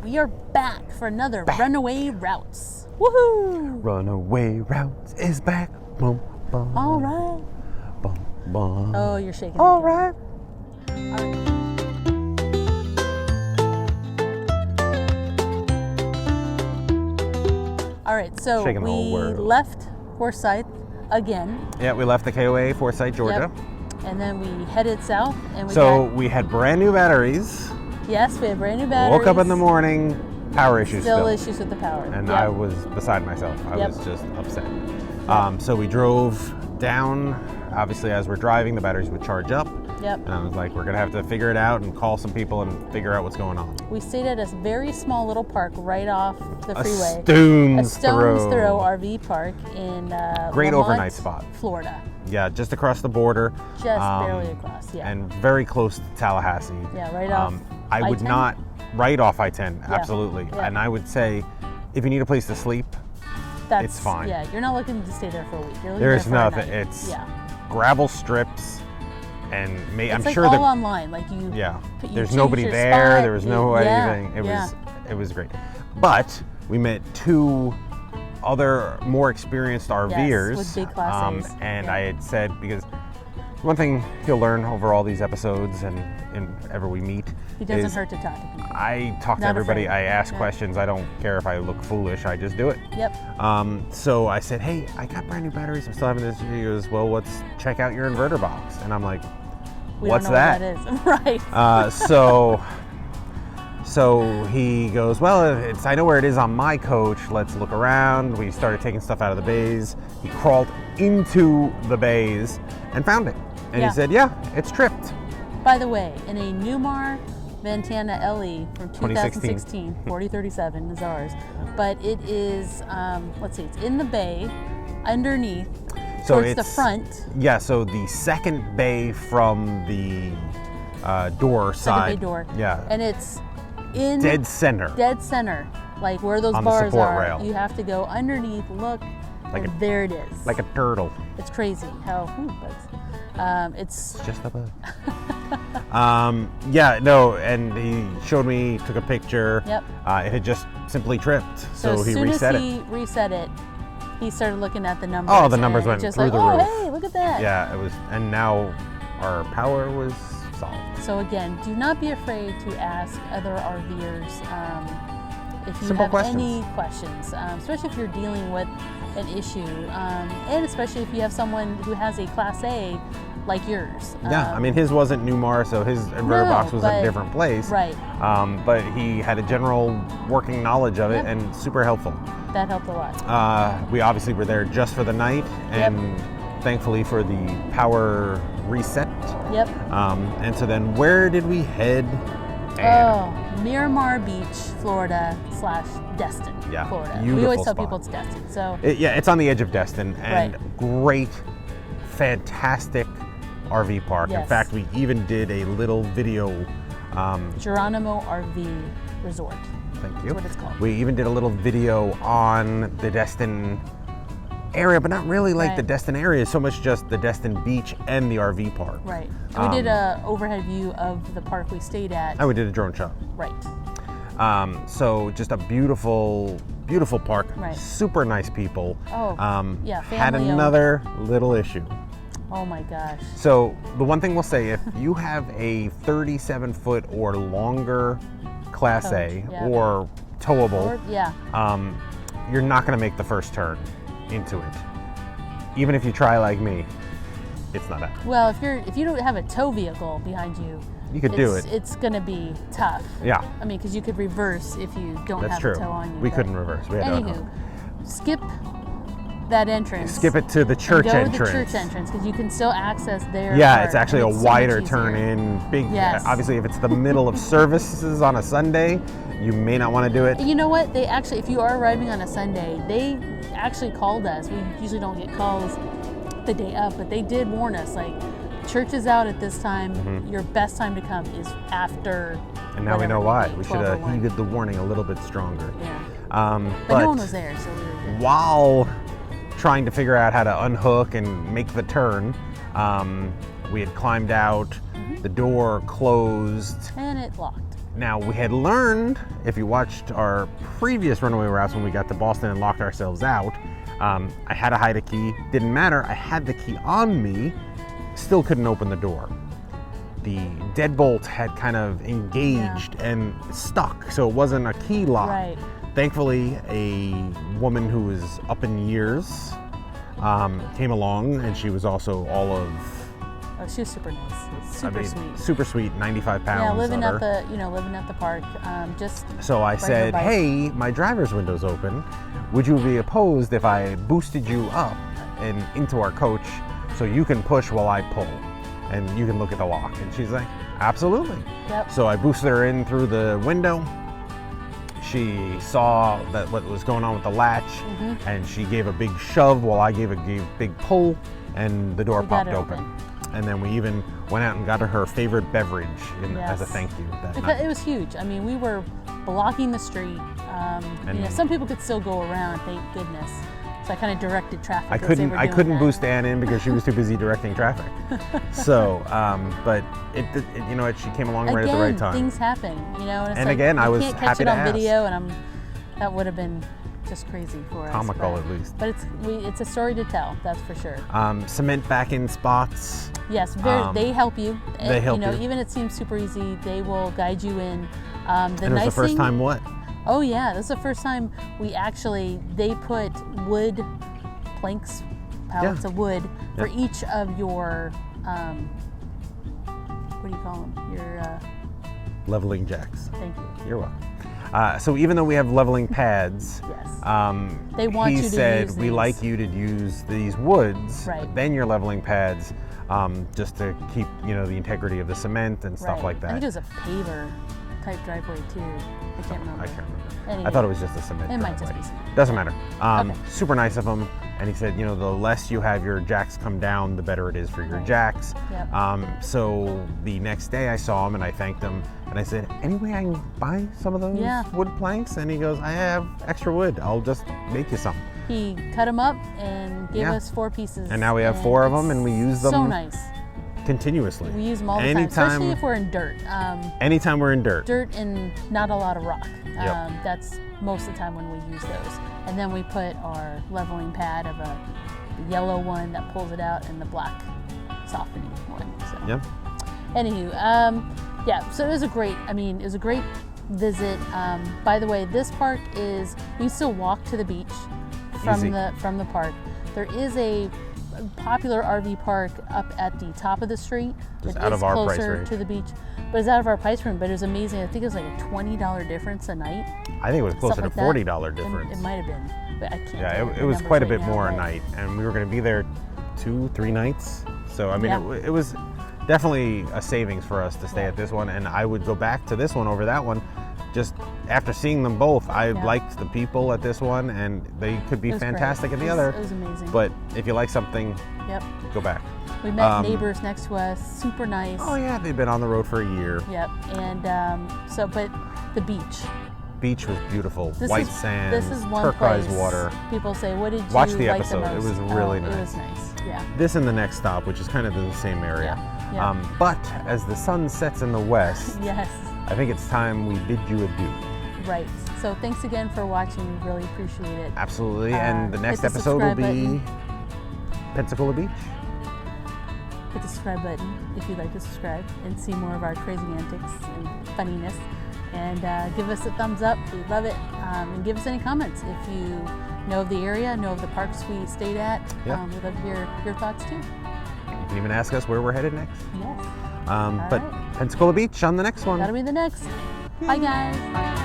we are back for another RunAway Routes. Woohoo! RunAway Routes is back. Boom, boom. All right. Boom, boom. Oh, you're shaking. All right. All right, so Shaking the whole we world. left Forsyth again. Yeah, we left the KOA, Forsyth, Georgia. Yep. And then we headed south, and We had brand new batteries. Yes, we had brand new batteries. Woke up in the morning, power issues Still issues with the power. And Yep. I was beside myself. I Yep. was just upset. So we drove down. Obviously, as we're driving, the batteries would charge up. Yep. And I was like, we're going to have to figure it out and call some people and figure out what's going on. We stayed at a very small little park right off the freeway. A Stone's Throw RV park in Great Lamont, overnight spot. Florida. Yeah, just across the border. Just barely across, yeah. And very close to Tallahassee. Yeah, right off I would I-10? not, right off I-10, absolutely. Yeah. And I would say, if you need a place to sleep, it's fine. Yeah, you're not looking to stay there for a week. You're looking There's there for a nothing. night. It's yeah. gravel strips, and It's I'm like sure all that online. Like you. yeah, you there's choose nobody your there. spot, There was no anything. It was great. But we met two other more experienced RVers. with big Class A's. And Yeah. I had said, because one thing you'll learn over all these episodes and ever we meet, It doesn't is hurt to talk to people. I talk to Not everybody. afraid. I ask Yeah. questions. I don't care if I look foolish. I just do it. Yep. So I said, hey, I got brand new batteries. I'm still having this. He goes, well, let's check out your inverter box. And I'm like, We what's don't know that? what that is. Right. So he goes, well, I know where it is on my coach. Let's look around. We started taking stuff out of the bays. He crawled into the bays and found it. And Yeah. he said, yeah, it's tripped. By the way, in a Newmar Ventana LE from 2016. 2016, 4037 is ours. But it is, let's see, it's in the bay, underneath, towards the front. Yeah, so the second bay from the door Second side. bay door. Yeah. And it's in Dead center. Dead center, like where those On the bars support are. rail. You have to go underneath, look, Like and there it is. Like a turtle. It's crazy how, it's Just a bug. Yeah, no, and he showed me, took a picture. Yep. It had just simply tripped, so as he soon reset as it. he reset it, he started looking at the numbers. Oh, the numbers and went just through like, the oh, roof. hey, look at that. Yeah, it was, and now our power was solved. So again, do not be afraid to ask other RVers if you Simple have questions. any questions, especially if you're dealing with an issue, and especially if you have someone who has a Class A like yours. Yeah, I mean, his wasn't Newmar, so his inverter box was a different place. Right. But he had a general working knowledge of it, Yep. and super helpful. That helped a lot. We obviously were there just for the night, and thankfully for the power reset. Yep. And so then where did we head? Miramar Beach, Florida / Destin, Yeah, Florida. We beautiful always tell spot. people it's Destin. So It's on the edge of Destin, and Right. great, fantastic RV park. In Yes. fact, we even did a little video. Geronimo RV Resort. Thank you. That's what it's called. We even did a little video on the Destin area, but not really like the Right. Destin area, so much just the Destin beach and the RV park. Right. And we did a overhead view of the park we stayed at. And we did a drone shot. Right. So just a beautiful, beautiful park. Right. Super nice people. Oh, yeah, Had family-owned. another little issue. Oh my gosh. So the one thing we'll say, if you have a 37-foot or longer Class A Coach, yeah. or towable, Or- yeah. you're not going to make the first turn into it. Even if you try like me, it's not that. Well, if you don't have a tow vehicle behind you, You could do it. It's gonna be tough. Yeah, I mean, because you could reverse if you don't that's have true. a tow on you. We but couldn't reverse. We had to Anywho, unhook. skip that entrance. Skip it to the church and go entrance. to the church entrance because you can still access their Yeah, part, it's actually and a it's so much wider easier. turn in. Big. Yes. Obviously, if it's the middle of services on a Sunday, you may not want to do it. You know what? They actually, if you are arriving on a Sunday, they actually called us. We usually don't get calls the day of, but they did warn us, like, church is out at this time. Your best time to come is after. And now we whatever know the why. date, We should 12 or have 1. heeded the warning a little bit stronger. Yeah. But But no one was there, so we were good. while trying to figure out how to unhook and make the turn, we had climbed out. The door closed. And it locked. Now, we had learned, if you watched our previous RunAway Routes when we got to Boston and locked ourselves out, I had to hide a key. Didn't matter. I had the key on me. Still couldn't open the door. The deadbolt had kind of engaged and stuck, so it wasn't a key lock. Right. Thankfully, a woman who was up in years came along, and she was also all of... Oh, she was super nice. Super sweet. Super sweet, 95 pounds. Yeah, living at the park. So I said, hey, my driver's window's open. Would you be opposed if I boosted you up and into our coach so you can push while I pull and you can look at the lock? And she's like, absolutely. Yep. So I boosted her in through the window. She saw that what was going on with the latch, and she gave a big shove while I gave a big pull, and the door popped open. And then we even went out and got her favorite beverage as a thank you that night. It was huge. I mean, we were blocking the street. Some people could still go around, thank goodness. So I kind of directed traffic. I couldn't boost Ann in because she was too busy directing traffic. So, but she came along right at the right time. Things happen, And, and again, I was happy to ask. You can't catch it on video, and that would have been just crazy for us. Comical, at least. But it's a story to tell, that's for sure. Cement back in spots. Yes, they help you. They help you. Even it seems super easy, they will guide you in. And it was the first time what? Oh yeah, this is the first time they put wood planks, pallets of wood for each of your, what do you call them? Your leveling jacks. Thank you. You're welcome. So even though we have leveling pads, they want you to said use we these. like you to use these woods, then your leveling pads, just to keep the integrity of the cement and stuff like that. I think it was a paver type driveway too. I can't remember. Anyway, I thought it was just a cement driveway. Might just be cement. Doesn't matter. Super nice of them. And he said, the less you have your jacks come down, the better it is for your jacks. Yep. So the next day I saw him and I thanked him. And I said, any way I can buy some of those wood planks? And he goes, I have extra wood. I'll just make you some. He cut them up and gave us 4 pieces. And now we have 4 of them and we use them. So nice. Continuously. We use them all the time, especially if we're in dirt. Anytime we're in dirt. Dirt and not a lot of rock. That's most of the time when we use those. And then we put our leveling pad of a yellow one that pulls it out and the black softening one. So. Anywho, so it was a great visit. By the way, this park we still walk to the beach from the park. There is a popular RV park up at the top of the street. Just out of our price closer range. to the beach. But it's out of our price range, but it was amazing. I think it was like a $20 difference a night. I think it was closer to $40 difference. It might have been, but I can't. Yeah, it was quite a bit more a night, and we were going to be there 2-3 nights. So I mean, it was definitely a savings for us to stay at this one, and I would go back to this one over that one. Just after seeing them both, I liked the people at this one, and they could be fantastic at the other. It was amazing. But if you like something, go back. We met neighbors next to us, super nice. Oh yeah, they've been on the road for a year. Yep, and but the beach. Beach was beautiful. White sand, this is one turquoise place water. People say, what did you watch the like episode? The most? It was really nice. It was nice. Yeah. This and the next stop, which is kind of in the same area. Yeah. But as the sun sets in the west, I think it's time we bid you adieu. Right. So thanks again for watching. We really appreciate it. Absolutely. And the next episode will be Pensacola Beach. Hit the subscribe button if you'd like to subscribe and see more of our crazy antics and funniness. And give us a thumbs up. We love it. And give us any comments if you know of the area, know of the parks we stayed at. We'd love to hear your thoughts too. You can even ask us where we're headed next. Yes. But Pensacola Beach on the next one. That'll be the next. Bye, guys.